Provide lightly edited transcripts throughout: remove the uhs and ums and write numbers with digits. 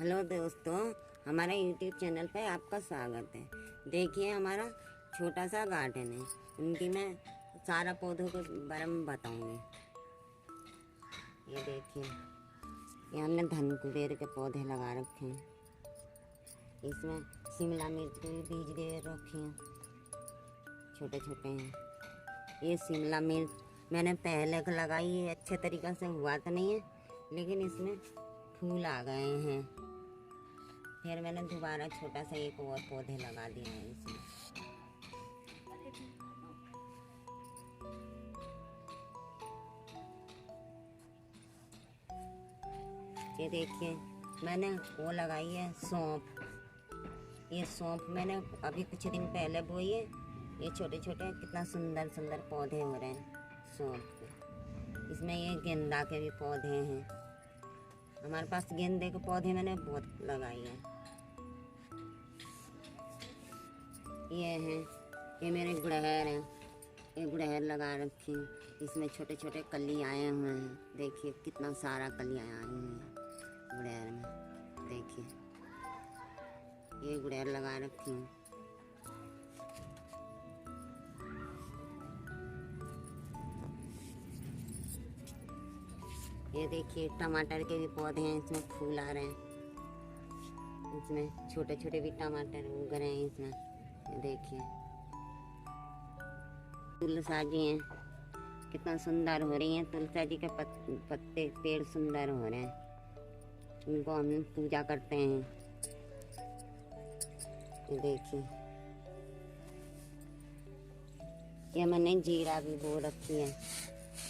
Hello दोस्तों, हमारे YouTube channel पे आपका स्वागत है। देखिए हमारा छोटा सा गार्डन है, उनकी मैं सारा पौधों के बारे में बताऊंगी। ये देखिए, ये हमने धन कुबेर के पौधे लगा रखे हैं। इसमें शिमला मिर्च के भी बीज दे रखे हैं, छोटे छोटे हैं। ये शिमला मिर्च मैंने पहले लगाई, ये अच्छे तरीक़े से हुआ तो नहीं है, लेकिन इसमें फूल आ गए हैं। फिर मैंने दोबारा छोटा सा एक और पौधे लगा दिए हैं इसमें। ये देखिए, मैंने वो लगाई है सौंफ। ये सौंफ मैंने अभी कुछ दिन पहले बोई है। ये छोटे छोटे कितना सुंदर सुंदर पौधे हो रहे हैं सौंफ के। इसमें ये गेंदा के भी पौधे हैं। हमारे पास गेंदे के पौधे मैंने बहुत लगाई है। ये हैं, ये मेरे गुड़हल हैं। ये गुड़हल लगा रखे हैं। इसमें छोटे छोटे कली आए हुए हैं। देखिए कितना सारा कलियाँ आई हुई हैं गुड़हल में। देखिए ये गुड़हल लगा रखी हैं। ये देखिए टमाटर के भी पौधे हैं, इसमें फूल आ रहे हैं। इसमें छोटे छोटे भी टमाटर उग रहे हैं इसमें। ये देखिए तुलसा जी हैं, कितना सुंदर हो रही हैं। तुलसा जी के पत्ते पेड़ सुंदर हो रहे हैं, उनको हम पूजा करते हैं। ये देखिए, ये मैंने जीरा भी बो रखी है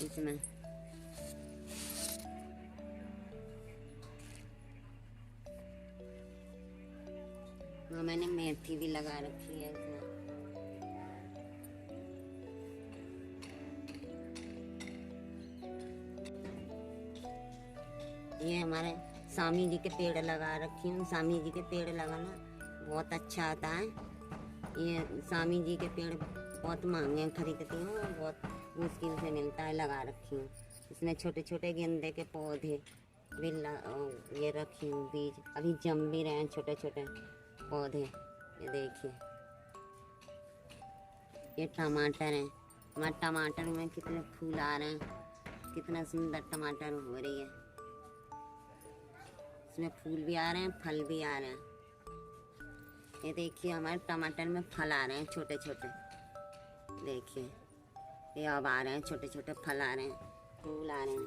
इसमें। हाँ, मैंने मेथी भी लगा रखी है इसमें। ये हमारे स्वामी जी के पेड़ लगा रखी हूँ। स्वामी जी के पेड़ लगाना बहुत अच्छा आता है। ये स्वामी जी के पेड़ बहुत महंगे खरीदती हूँ और बहुत मुश्किल से मिलता है, लगा रखी हूँ। इसमें छोटे छोटे गेंदे के पौधे भी ये रखी हूँ, बीज अभी जम भी रहे हैं छोटे छोटे पौधे। ये देखिए, ये टमाटर हैं। हमारे टमाटर में कितने फूल आ रहे हैं, कितना सुंदर टमाटर हो रही है। इसमें फूल भी आ रहे हैं, फल भी आ रहे हैं। ये देखिए, हमारे टमाटर में फल आ रहे हैं छोटे छोटे। देखिए ये अब आ रहे हैं, छोटे छोटे फल आ रहे हैं, फूल आ रहे हैं।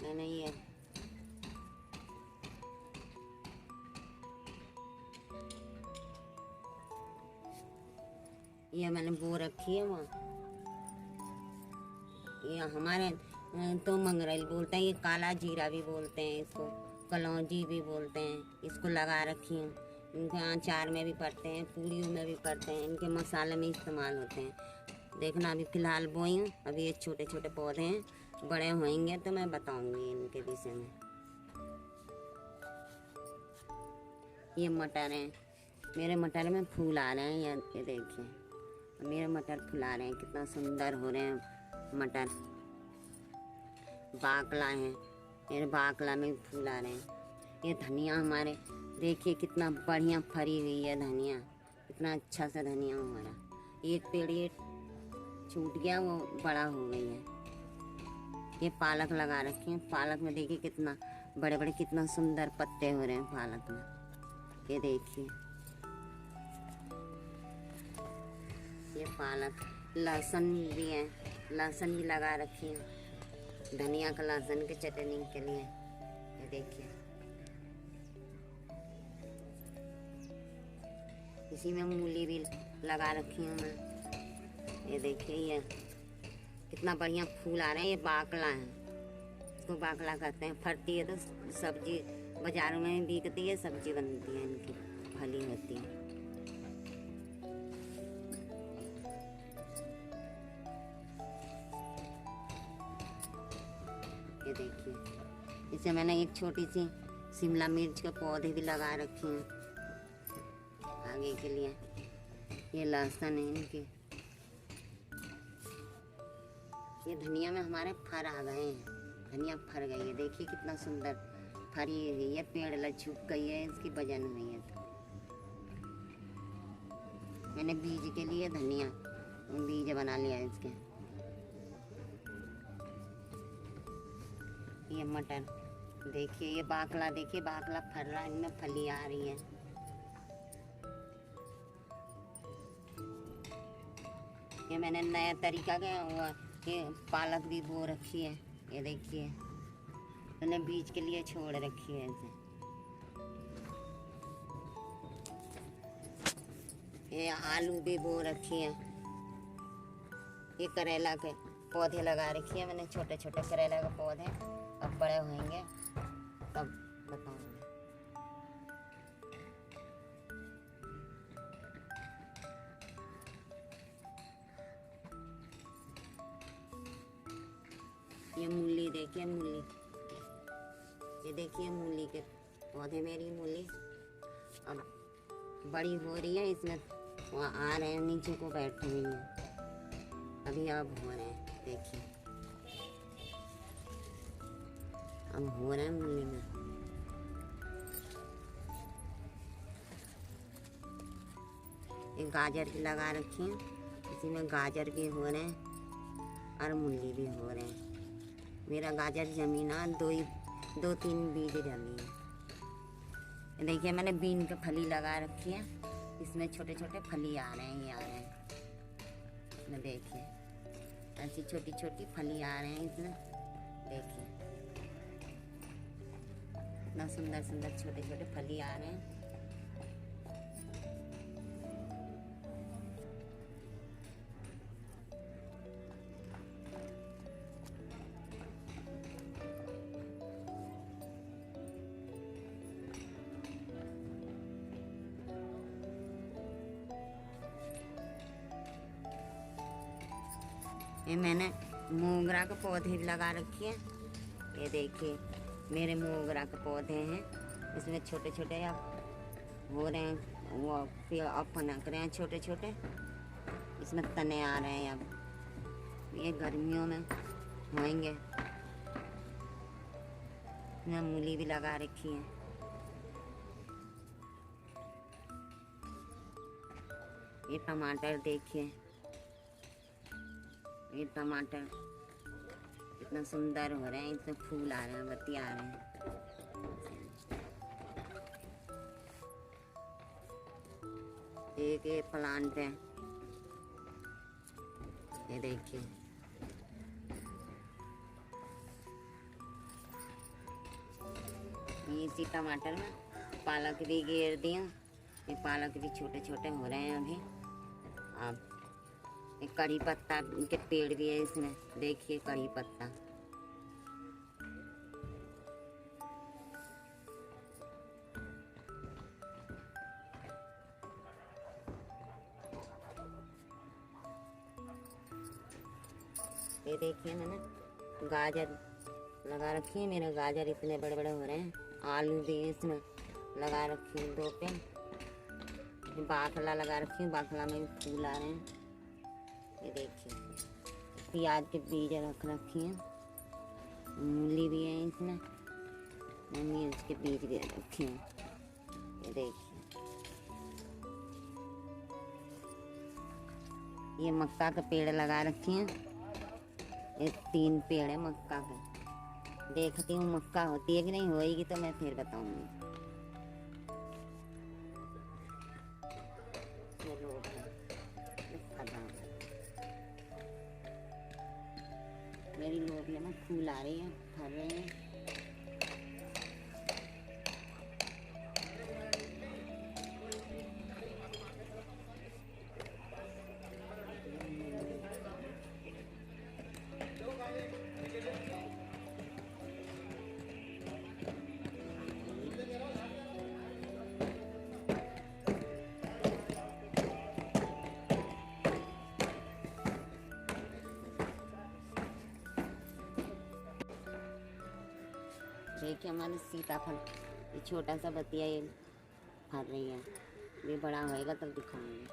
मैंने ये मैंने बो रखी है वहाँ। ये हमारे तो मंगरेल बोलते हैं, ये काला जीरा भी बोलते हैं इसको, कलौंजी भी बोलते हैं। इसको लगा रखी हैं, इनके अचार में भी पड़ते हैं, पूड़ियों में भी पड़ते हैं, इनके मसाले में इस्तेमाल होते हैं। देखना अभी फ़िलहाल बोई हूँ, अभी ये छोटे छोटे पौधे हैं, बड़े होंगे तो मैं बताऊँगी इनके विषय में। ये मटर हैं, मेरे मटर में फूल आ रहे हैं। ये देखिए, मेरे मटर फुला रहे हैं, कितना सुंदर हो रहे हैं मटर। बाकला है, मेरे बाकला में भी फूल आ रहे हैं। ये धनिया हमारे देखिए कितना बढ़िया फरी हुई है धनिया, कितना अच्छा सा धनिया हमारा। एक पेड़ ये छूट गया, वो बड़ा हो गई है। ये पालक लगा रखे हैं। पालक में देखिए कितना बड़े बड़े कितना सुंदर पत्ते हो रहे हैं पालक में। ये देखिए, ये पालक। लहसुन भी है, लहसुन भी लगा रखी है, धनिया का लहसुन की चटनी के लिए। ये देखिए, इसी में मूली भी लगा रखी हूँ मैं। ये देखिए, ये कितना बढ़िया फूल आ रहे हैं। ये बाकला है, इसको बाकला कहते हैं। फरती है तो सब्जी बाजारों में बिकती है, सब्जी बनती है, इनकी फली होती है। ये देखिए, इसे मैंने एक छोटी सी शिमला मिर्च के पौधे भी लगा रखे हैं आगे के लिए। ये लहसुन है इनके। ये धनिया में हमारे फर आ गए हैं। धनिया फर गई है, देखिए कितना सुंदर फरी हुई है, पेड़ लचुक गई है, इसकी वजन हुई है। तो मैंने बीज के लिए धनिया बीज बना लिया है इसके। ये मटर देखिए, ये बाकला देखिए, बाकला फर रहा है, इनमें फली आ रही है। ये मैंने नया तरीका का ये पालक भी बो रखी है, ये देखिए मैंने बीज के लिए छोड़ रखी है इसे। ये आलू भी बो रखी है। ये करेला के पौधे लगा रखी है मैंने, छोटे छोटे करेला के पौधे। अब बड़े होंगे तब बताऊंगी। ये मूली देखिए, मूली, ये देखिए मूली के पौधे, मेरी मूली अब बड़ी हो रही है, इसमें वहाँ आ रहे हैं, नीचे को बैठी हुई है, अभी अब हो रहे हैं, देखिए अब हो रहे हैं मूली में। एक गाजर भी लगा रखी है, इसी में गाजर भी हो रहे हैं और मूली भी हो रहे हैं। मेरा गाजर जमी ना, दो तीन बीज जमी है। देखिए मैंने बीन के फली लगा रखी है, इसमें छोटे छोटे फली आ रहे हैं, ये आ रहे हैं इसमें, देखिए ऐसी छोटी छोटी फली आ रहे हैं इसमें, देखिए इतना सुंदर सुंदर छोटे छोटे फली आ रहे हैं। ये मैंने मोगरा के पौधे भी लगा रखे हैं, ये देखिए मेरे मोगरा के पौधे हैं, इसमें छोटे छोटे अब हो रहे हैं, वो फिर अब पनक रहे हैं छोटे छोटे, इसमें तने आ रहे हैं। अब ये गर्मियों में होंगे। इसमें मूली भी लगा रखी है। ये टमाटर देखिए, ये टमाटर कितना सुंदर हो रहे हैं, इसमें फूल आ रहे हैं, बत्ती आ रहे हैं। एक ये प्लांट है, ये देखिए इसी टमाटर में पालक भी घेर दिया, ये पालक भी छोटे छोटे हो रहे हैं अभी। अब एक कड़ी पत्ता के पेड़ भी है इसमें, देखिए कड़ी पत्ता। ये देखिए मैंने गाजर लगा रखी है, मेरे गाजर इतने बड़े बड़े हो रहे हैं। आलू भी इसमें लगा रखी है, 2 पे बाखला लगा रखी है, बाखला में भी फूल आ रहे हैं। ये देखिए प्याज के बीज रख रखी हैं, मूली भी है इसमें, मिर्च के बीज भी रखे हैं। ये देखिए ये मक्का का पेड़ लगा रखी हैं, ये 3 पेड़ है मक्का के। देखती हूँ मक्का होती है कि नहीं, होएगी तो मैं फिर बताऊंगी। मेरी लोबिया में फूल आ रही है, फर रहे हैं। देखिए हमारे सीताफल, ये छोटा सा बतिया ये फर रही है, ये बड़ा होएगा तब दिखाऊंगी।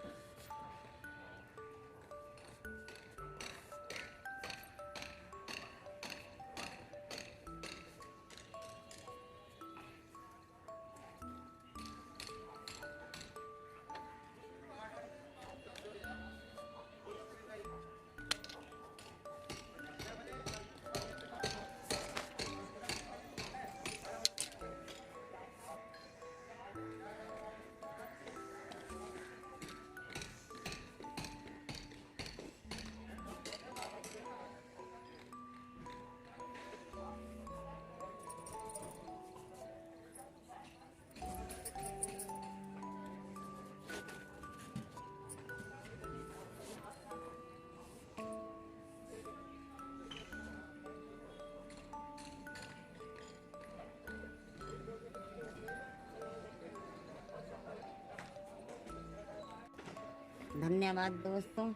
धन्यवाद दोस्तों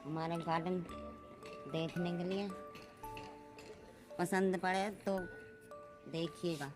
हमारे गार्डन देखने के लिए। पसंद पड़े तो देखिएगा।